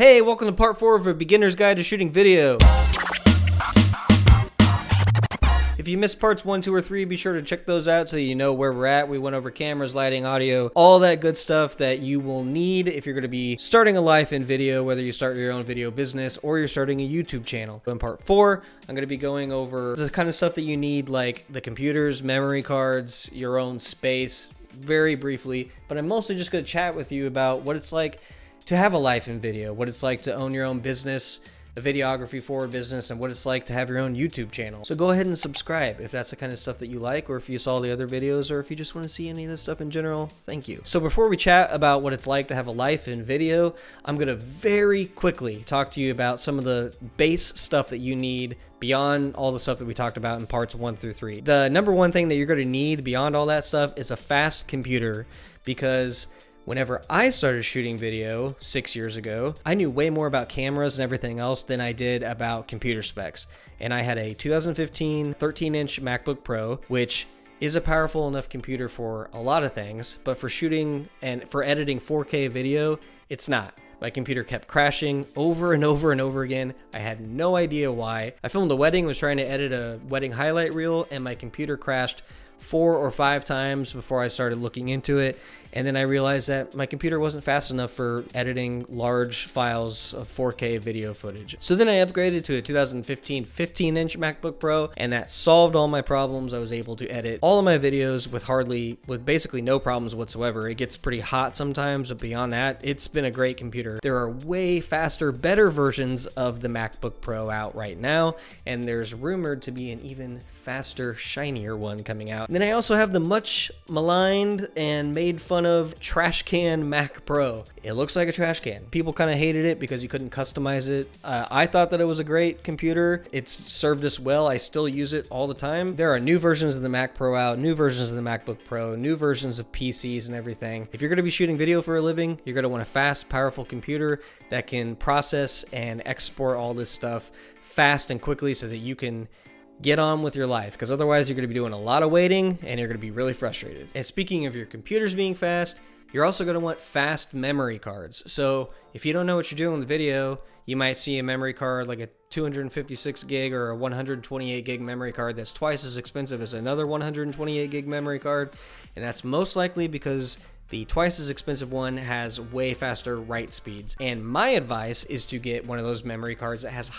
Hey, welcome to part 4 of a beginner's guide to shooting video. If you missed parts 1, 2, or 3, be sure to check those out so you know where we're at. We went over cameras, lighting, audio, all that good stuff that you will need if you're going to be starting a life in video, whether you start your own video business or you're starting a YouTube channel. In part 4, I'm going to be going over the kind of stuff that you need, like the computers, memory cards, your own space, very briefly. But I'm mostly just going to chat with you about what it's like to have a life in video, what it's like to own your own business, a videography forward business, and what it's like to have your own YouTube channel. So go ahead and subscribe if that's the kind of stuff that you like, or if you saw the other videos, or if you just want to see any of this stuff in general. Thank you. So before we chat about what it's like to have a life in video, I'm going to very quickly talk to you about some of the base stuff that you need beyond all the stuff that we talked about in parts 1 through 3. The number one thing that you're going to need beyond all that stuff is a fast computer, because whenever I started shooting video 6 years ago, I knew way more about cameras and everything else than I did about computer specs. And I had a 2015 13-inch MacBook Pro, which is a powerful enough computer for a lot of things, but for shooting and for editing 4K video, it's not. My computer kept crashing over and over and over again. I had no idea why. I filmed a wedding, was trying to edit a wedding highlight reel, and my computer crashed 4 or 5 times before I started looking into it. And then I realized that my computer wasn't fast enough for editing large files of 4K video footage. So then I upgraded to a 2015 15-inch MacBook Pro, and that solved all my problems. I was able to edit all of my videos with basically no problems whatsoever. It gets pretty hot sometimes, but beyond that, it's been a great computer. There are way faster, better versions of the MacBook Pro out right now, and there's rumored to be an even faster, shinier one coming out. And then I also have the much maligned and made fun of trash can Mac Pro. It looks like a trash can. People kind of hated it because you couldn't customize it. I thought that it was a great computer. It's served us well. I still use it all the time. There are new versions of the Mac Pro out, new versions of the MacBook Pro, new versions of PCs and everything. If you're going to be shooting video for a living, you're going to want a fast, powerful computer that can process and export all this stuff fast and quickly so that you can get on with your life, because otherwise you're going to be doing a lot of waiting and you're going to be really frustrated. And speaking of your computers being fast, you're also going to want fast memory cards. So if you don't know what you're doing with the video, you might see a memory card like a 256 gig or a 128 gig memory card that's twice as expensive as another 128 gig memory card. And that's most likely because the twice as expensive one has way faster write speeds. And my advice is to get one of those memory cards that has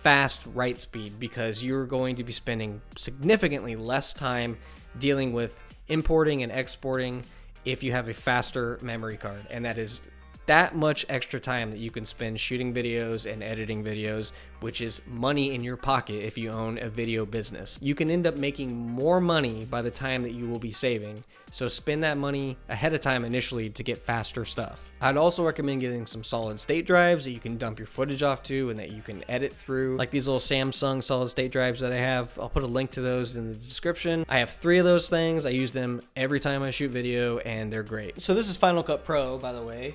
fast write speed, because you're going to be spending significantly less time dealing with importing and exporting if you have a faster memory card. And that is that much extra time that you can spend shooting videos and editing videos, which is money in your pocket if you own a video business. You can end up making more money by the time that you will be saving. So spend that money ahead of time initially to get faster stuff. I'd also recommend getting some solid state drives that you can dump your footage off to and that you can edit through, like these little Samsung solid state drives that I have. I'll put a link to those in the description. I have 3 of those things. I use them every time I shoot video, and they're great. So this is Final Cut Pro, by the way.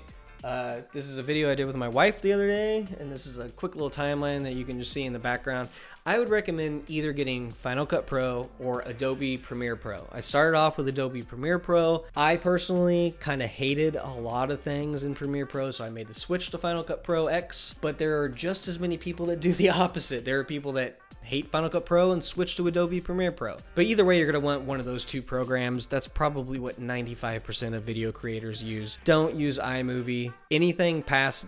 This is a video I did with my wife the other day, and this is a quick little timeline that you can just see in the background. I would recommend either getting Final Cut Pro or Adobe Premiere Pro. I started off with Adobe Premiere Pro. I personally kind of hated a lot of things in Premiere Pro, so I made the switch to Final Cut Pro X, but there are just as many people that do the opposite. There are people that hate Final Cut Pro and switch to Adobe Premiere Pro. But either way, you're going to want one of those 2 programs. That's probably what 95% of video creators use. Don't use iMovie. Anything past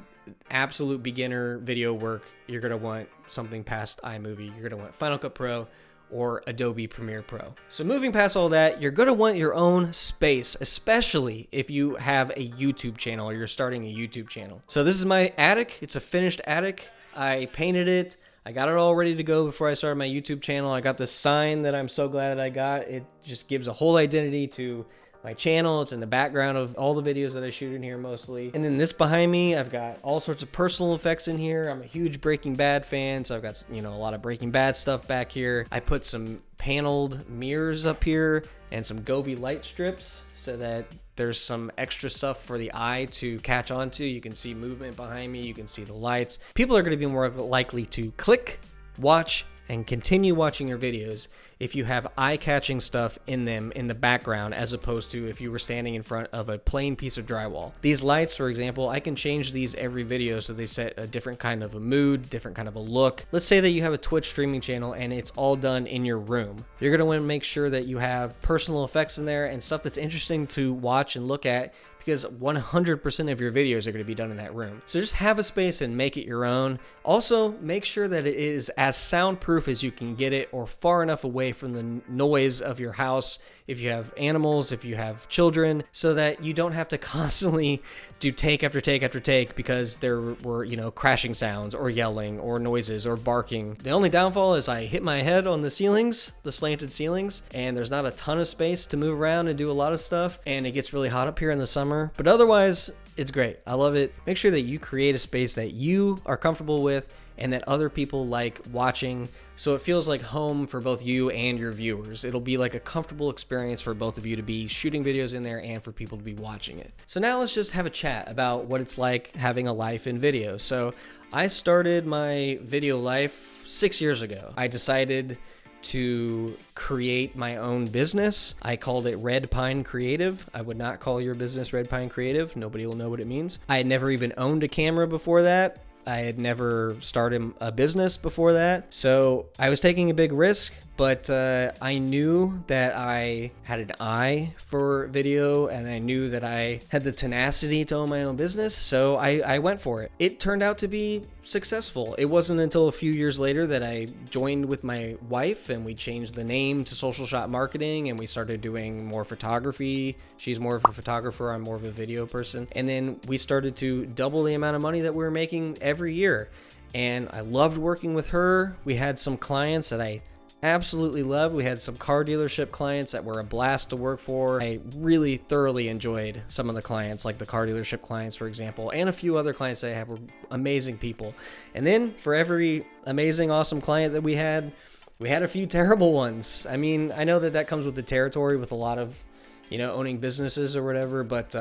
absolute beginner video work, you're going to want something past iMovie. You're going to want Final Cut Pro or Adobe Premiere Pro. So moving past all that, you're going to want your own space, especially if you have a YouTube channel or you're starting a YouTube channel. So this is my attic. It's a finished attic. I painted it. I got it all ready to go before I started my YouTube channel. I got this sign that I'm so glad that I got. It just gives a whole identity to my channel. It's in the background of all the videos that I shoot in here mostly. And then this behind me, I've got all sorts of personal effects in here. I'm a huge Breaking Bad fan, so I've got, a lot of Breaking Bad stuff back here. I put some paneled mirrors up here and some Govee light strips so that there's some extra stuff for the eye to catch on to. You can see movement behind me. You can see the lights. People are going to be more likely to click, watch, and continue watching your videos if you have eye-catching stuff in them in the background, as opposed to if you were standing in front of a plain piece of drywall. These lights, for example, I can change these every video so they set a different kind of a mood, different kind of a look. Let's say that you have a Twitch streaming channel and it's all done in your room. You're going to want to make sure that you have personal effects in there and stuff that's interesting to watch and look at, because 100% of your videos are going to be done in that room. So just have a space and make it your own. Also, make sure that it is as soundproof as you can get it, or far enough away from the noise of your house, if you have animals, if you have children, so that you don't have to constantly do take after take after take because there were, crashing sounds or yelling or noises or barking. The only downfall is I hit my head on the ceilings, the slanted ceilings, and there's not a ton of space to move around and do a lot of stuff, and it gets really hot up here in the summer. But otherwise, it's great. I love it. Make sure that you create a space that you are comfortable with and that other people like watching, so it feels like home for both you and your viewers. It'll be like a comfortable experience for both of you to be shooting videos in there and for people to be watching it. So now let's just have a chat about what it's like having a life in video. So I started my video life 6 years ago. I decided to create my own business. I called it Red Pine Creative. I would not call your business Red Pine Creative. Nobody will know what it means. I had never even owned a camera before that. I had never started a business before that. So I was taking a big risk, but I knew that I had an eye for video, and I knew that I had the tenacity to own my own business. So I went for it. It turned out to be successful. It wasn't until a few years later that I joined with my wife and we changed the name to Social Shot Marketing, and we started doing more photography. She's more of a photographer, I'm more of a video person. And then we started to double the amount of money that we were making every year. And I loved working with her. We had some clients that I absolutely loved. We had some car dealership clients that were a blast to work for. I really thoroughly enjoyed some of the clients, like the car dealership clients, for example, and a few other clients that I had were amazing people. And then for every amazing, awesome client that we had a few terrible ones. I mean, I know that that comes with the territory with a lot of, owning businesses or whatever, but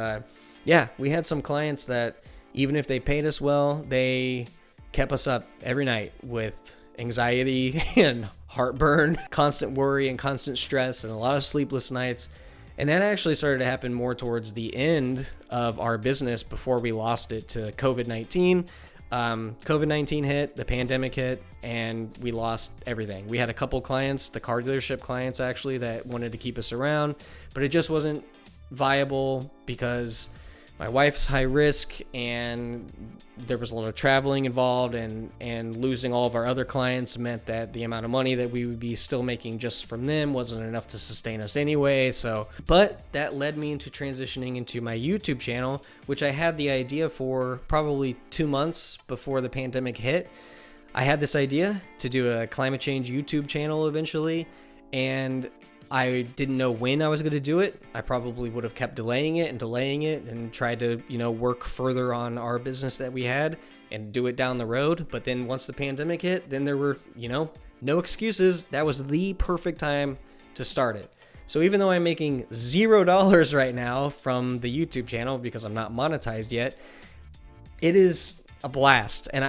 yeah, we had some clients that even if they paid us well, they kept us up every night with anxiety and heartburn, constant worry and constant stress, and a lot of sleepless nights. And that actually started to happen more towards the end of our business before we lost it to COVID-19. COVID-19 hit, the pandemic hit, and we lost everything. We had a couple clients, the car dealership clients actually, that wanted to keep us around, but it just wasn't viable because my wife's high risk and there was a lot of traveling involved, and losing all of our other clients meant that the amount of money that we would be still making just from them wasn't enough to sustain us anyway. But that led me into transitioning into my YouTube channel, which I had the idea for probably 2 months before the pandemic hit. I had this idea to do a climate change YouTube channel eventually, and I didn't know when I was going to do it. I probably would have kept delaying it and tried to, work further on our business that we had and do it down the road. But then once the pandemic hit, then there were, no excuses. That was the perfect time to start it. So even though I'm making $0 right now from the YouTube channel because I'm not monetized yet, it is a blast. And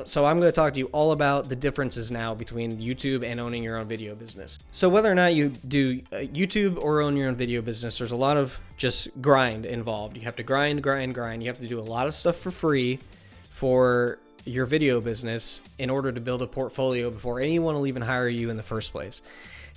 so I'm going to talk to you all about the differences now between YouTube and owning your own video business. So whether or not you do YouTube or own your own video business, there's a lot of just grind involved. You have to grind. You have to do a lot of stuff for free for your video business in order to build a portfolio before anyone will even hire you in the first place.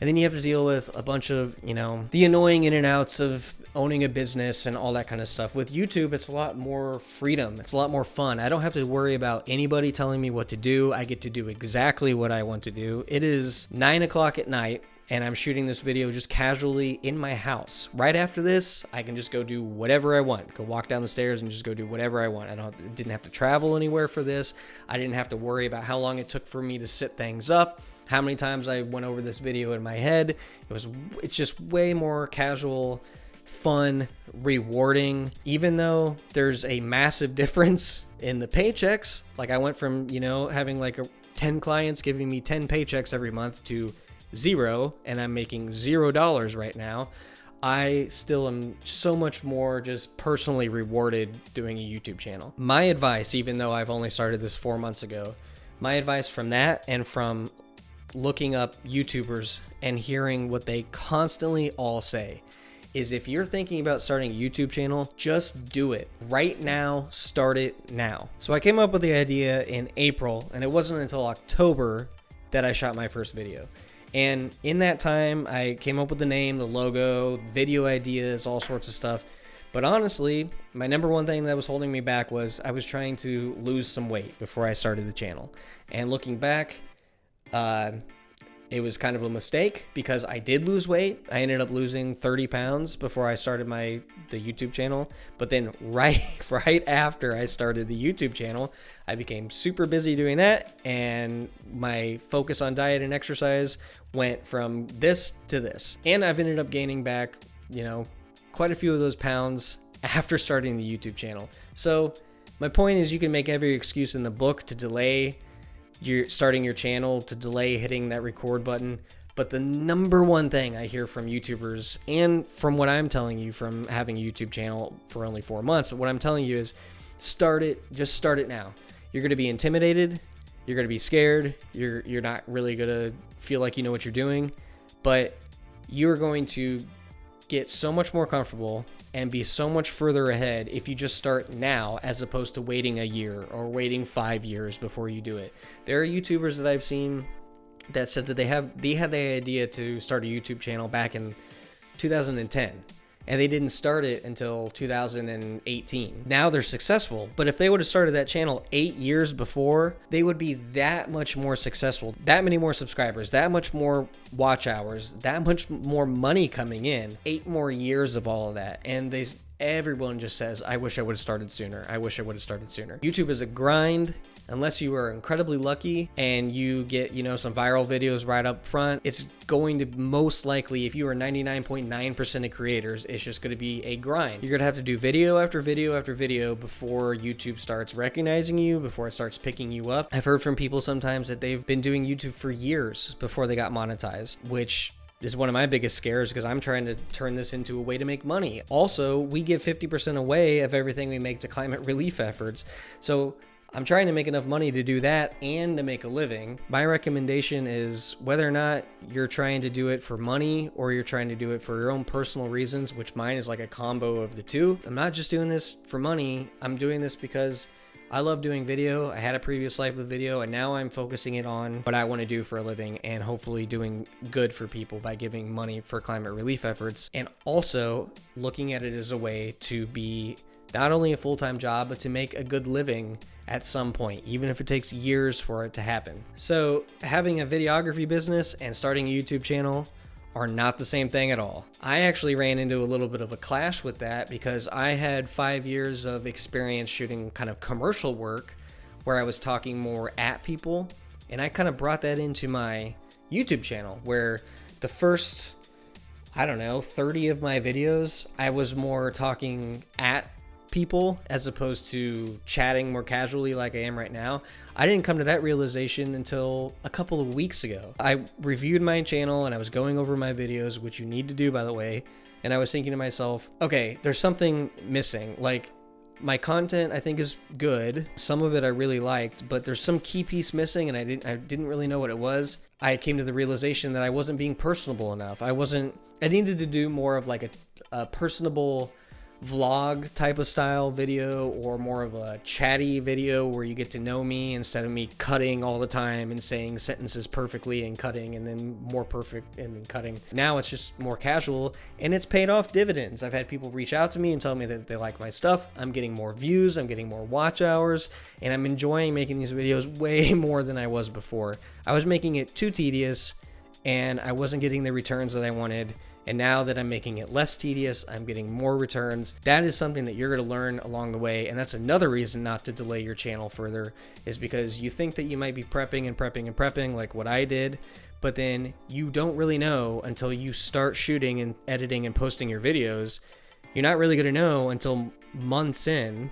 And then you have to deal with a bunch of, the annoying in and outs of owning a business and all that kind of stuff. With YouTube, it's a lot more freedom. It's a lot more fun. I don't have to worry about anybody telling me what to do. I get to do exactly what I want to do. It is 9 o'clock at night, and I'm shooting this video just casually in my house. Right after this, I can just go do whatever I want. Go walk down the stairs and just go do whatever I want. Didn't have to travel anywhere for this. I didn't have to worry about how long it took for me to set things up, how many times I went over this video in my head. It's just way more casual, fun, rewarding, even though there's a massive difference in the paychecks. Like I went from, having 10 clients giving me 10 paychecks every month to 0, and I'm making $0 right now. I still am so much more just personally rewarded doing a YouTube channel. My advice, even though I've only started this 4 months ago, my advice from that and from looking up YouTubers and hearing what they constantly all say is, if you're thinking about starting a YouTube channel, just do it right now. Start it now. So I came up with the idea in April, and it wasn't until October that I shot my first video. And in that time, I came up with the name, the logo, video ideas, all sorts of stuff. But honestly, my number one thing that was holding me back was I was trying to lose some weight before I started the channel. And looking back, it was kind of a mistake because I did lose weight. I ended up losing 30 pounds before I started the YouTube channel. But then right after I started the YouTube channel, I became super busy doing that, and my focus on diet and exercise went from this to this. And I've ended up gaining back, quite a few of those pounds after starting the YouTube channel. So my point is, you can make every excuse in the book to delay starting your channel, to delay hitting that record button. But the number one thing I hear from YouTubers, and from what I'm telling you from having a YouTube channel for only 4 months, but what I'm telling you is start it. Just start it now. You're going to be intimidated. You're going to be scared. You're not really going to feel like you know what you're doing, but you're going to get so much more comfortable and be so much further ahead if you just start now, as opposed to waiting a year or waiting 5 years before you do it. There are YouTubers that I've seen that said that they had the idea to start a YouTube channel back in 2010, and they didn't start it until 2018. Now they're successful, but if they would have started that channel 8 years before, they would be that much more successful, that many more subscribers, that much more watch hours, that much more money coming in, 8 more years of all of that. And everyone just says, I wish I would have started sooner. I wish I would have started sooner. YouTube is a grind. Unless you are incredibly lucky and you get, some viral videos right up front, it's going to most likely, if you are 99.9% of creators, it's just going to be a grind. You're going to have to do video after video after video before YouTube starts recognizing you, before it starts picking you up. I've heard from people sometimes that they've been doing YouTube for years before they got monetized, which is one of my biggest scares, because I'm trying to turn this into a way to make money. Also, we give 50% away of everything we make to climate relief efforts. So I'm trying to make enough money to do that and to make a living. My recommendation is, whether or not you're trying to do it for money or you're trying to do it for your own personal reasons, which mine is like a combo of the two. I'm not just doing this for money. I'm doing this because I love doing video. I had a previous life with video, and now I'm focusing it on what I want to do for a living, and hopefully doing good for people by giving money for climate relief efforts, and also looking at it as a way to be not only a full-time job, but to make a good living at some point, even if it takes years for it to happen. So having a videography business and starting a YouTube channel are not the same thing at all. I actually ran into a little bit of a clash with that, because I had 5 years of experience shooting kind of commercial work where I was talking more at people, and I kind of brought that into my YouTube channel, where the first, 30 of my videos, I was more talking at people as opposed to chatting more casually like I am right now. I didn't come to that realization until a couple of weeks ago. I reviewed my channel and I was going over my videos, which you need to do, by the way, and I was thinking to myself, okay, there's something missing. Like, my content I think is good. Some of it I really liked, but there's some key piece missing, and I didn't really know what it was. I came to the realization that I wasn't being personable enough. I needed to do more of like a personable vlog type of style video, or more of a chatty video where you get to know me instead of me cutting all the time and saying sentences perfectly and cutting and then more perfect and then cutting. Now it's just more casual, and it's paid off dividends. I've had people reach out to me and tell me that they like my stuff. I'm getting more views, I'm getting more watch hours, and I'm enjoying making these videos way more than I was before. I was making it too tedious and I wasn't getting the returns that I wanted. And now that I'm making it less tedious, I'm getting more returns. That is something that you're going to learn along the way. And that's another reason not to delay your channel further, is because you think that you might be prepping and prepping and prepping like what I did, but then you don't really know until you start shooting and editing and posting your videos. You're not really going to know until months in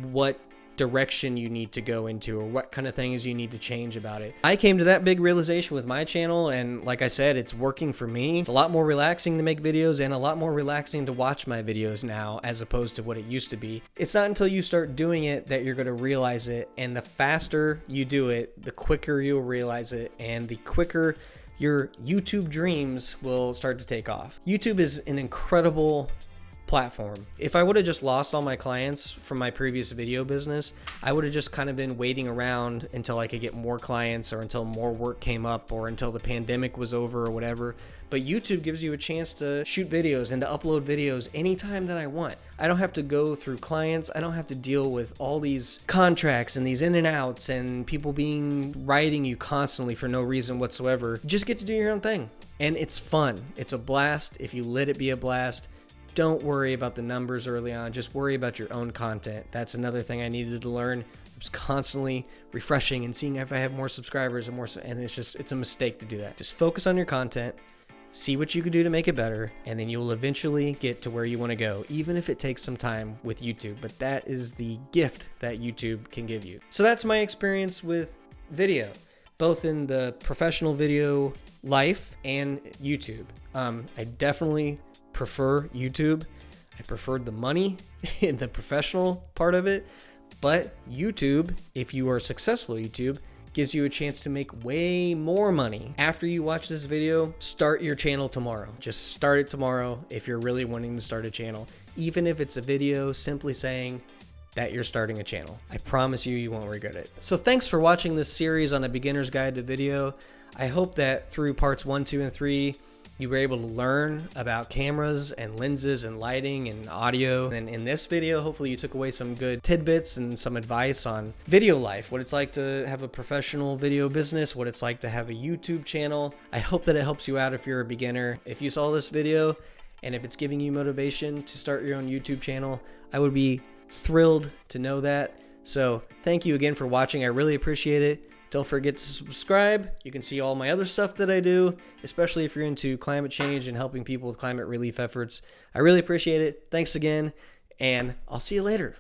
what direction you need to go into or what kind of things you need to change about it. I came to that big realization with my channel, and like I said, it's working for me. It's a lot more relaxing to make videos and a lot more relaxing to watch my videos now as opposed to what it used to be. It's not until you start doing it that you're going to realize it, and the faster you do it, the quicker you'll realize it, and the quicker your YouTube dreams will start to take off. YouTube is an incredible platform. If I would have just lost all my clients from my previous video business, I would have just kind of been waiting around until I could get more clients or until more work came up or until the pandemic was over or whatever. But YouTube gives you a chance to shoot videos and to upload videos anytime that I want. I don't have to go through clients. I don't have to deal with all these contracts and these in and outs and people writing you constantly for no reason whatsoever. You just get to do your own thing. And it's fun. It's a blast if you let it be a blast. Don't worry about the numbers early on. Just worry about your own content. That's another thing I needed to learn. I was constantly refreshing and seeing if I have more subscribers and it's a mistake to do that. Just focus on your content, see what you can do to make it better, and then you'll eventually get to where you want to go, even if it takes some time with YouTube. But that is the gift that YouTube can give you. So that's my experience with video, both in the professional video life and YouTube. I definitely prefer YouTube. I preferred the money in the professional part of it, but YouTube, if you are successful at YouTube, gives you a chance to make way more money. After you watch this video, start your channel tomorrow. Just start it tomorrow if you're really wanting to start a channel, even if it's a video simply saying that you're starting a channel. I promise you, you won't regret it. So thanks for watching this series on A Beginner's Guide to Video. I hope that through parts 1, 2, and 3, you were able to learn about cameras and lenses and lighting and audio. And in this video, hopefully you took away some good tidbits and some advice on video life, what it's like to have a professional video business, what it's like to have a YouTube channel. I hope that it helps you out if you're a beginner. If you saw this video and if it's giving you motivation to start your own YouTube channel, I would be thrilled to know that. So thank you again for watching. I really appreciate it. Don't forget to subscribe. You can see all my other stuff that I do, especially if you're into climate change and helping people with climate relief efforts. I really appreciate it. Thanks again, and I'll see you later.